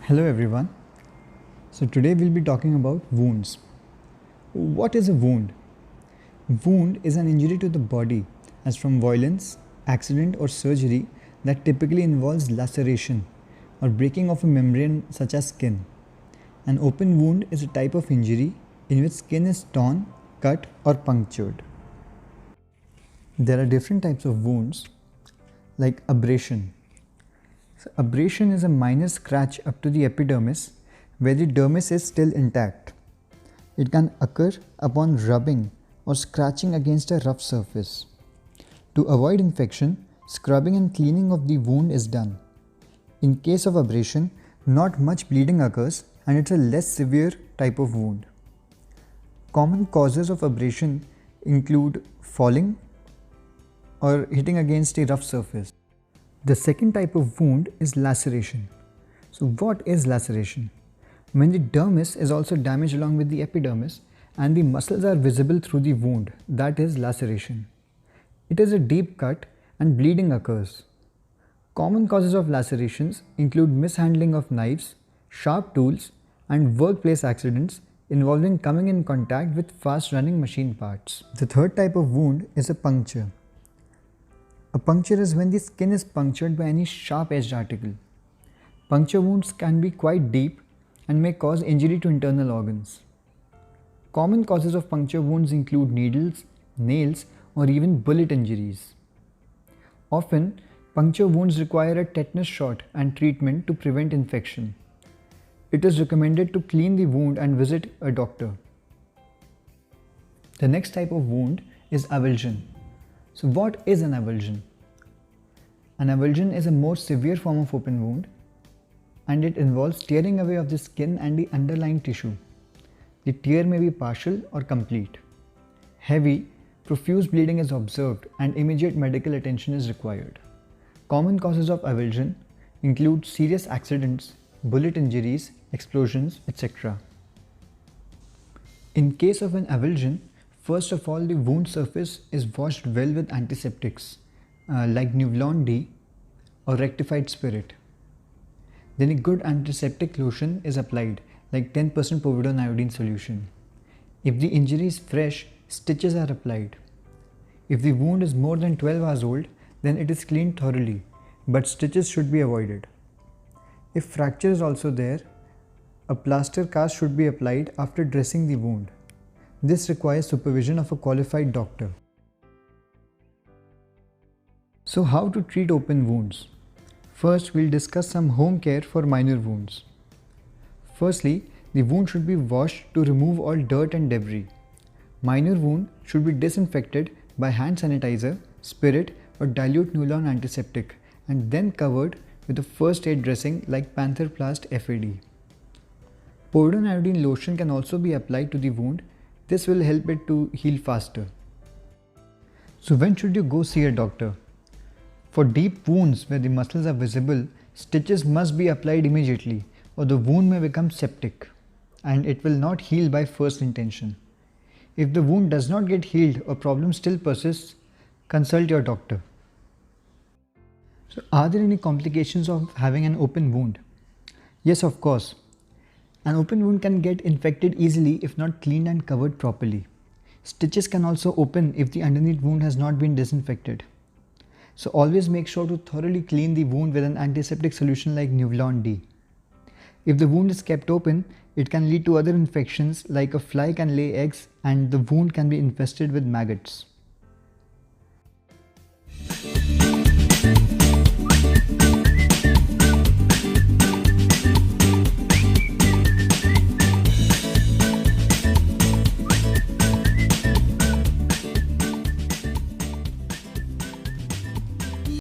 Hello everyone. So today we'll be talking about wounds. What is a wound? Wound is an injury to the body as from violence, accident or surgery that typically involves laceration or breaking of a membrane such as skin. An open wound is a type of injury in which skin is torn, cut or punctured. There are different types of wounds like abrasion. So abrasion is a minor scratch up to the epidermis where the dermis is still intact. It can occur upon rubbing or scratching against a rough surface. To avoid infection, scrubbing and cleaning of the wound is done. In case of abrasion, not much bleeding occurs and it's a less severe type of wound. Common causes of abrasion include falling or hitting against a rough surface. The second type of wound is laceration. So what is laceration? When the dermis is also damaged along with the epidermis and the muscles are visible through the wound, that is laceration. It is a deep cut and bleeding occurs. Common causes of lacerations include mishandling of knives, sharp tools and workplace accidents involving coming in contact with fast running machine parts. The third type of wound is a puncture. A puncture is when the skin is punctured by any sharp-edged article. Puncture wounds can be quite deep and may cause injury to internal organs. Common causes of puncture wounds include needles, nails, or even bullet injuries. Often, puncture wounds require a tetanus shot and treatment to prevent infection. It is recommended to clean the wound and visit a doctor. The next type of wound is avulsion. So what is an avulsion? An avulsion is a more severe form of open wound and it involves tearing away of the skin and the underlying tissue. The tear may be partial or complete. Heavy, profuse bleeding is observed and immediate medical attention is required. Common causes of avulsion include serious accidents, bullet injuries, explosions, etc. In case of an avulsion, first of all, the wound surface is washed well with antiseptics like Nuvlon D or rectified spirit. Then a good antiseptic lotion is applied like 10% povidone iodine solution. If the injury is fresh, stitches are applied. If the wound is more than 12 hours old, then it is cleaned thoroughly, but stitches should be avoided. If fracture is also there, a plaster cast should be applied after dressing the wound. This requires supervision of a qualified doctor. So how to treat open wounds? First, we'll discuss some home care for minor wounds. Firstly, the wound should be washed to remove all dirt and debris. Minor wound should be disinfected by hand sanitizer, spirit or dilute Nuvlon antiseptic and then covered with a first aid dressing like Pantherplast FAD. Povidone iodine lotion can also be applied to the wound. This will help it to heal faster. So when should you go see a doctor? For deep wounds where the muscles are visible, stitches must be applied immediately or the wound may become septic and it will not heal by first intention. If the wound does not get healed or problem still persists, consult your doctor. So are there any complications of having an open wound? Yes, of course. An open wound can get infected easily if not cleaned and covered properly. Stitches can also open if the underneath wound has not been disinfected. So always make sure to thoroughly clean the wound with an antiseptic solution like Nuvlon D. If the wound is kept open, it can lead to other infections like a fly can lay eggs and the wound can be infested with maggots.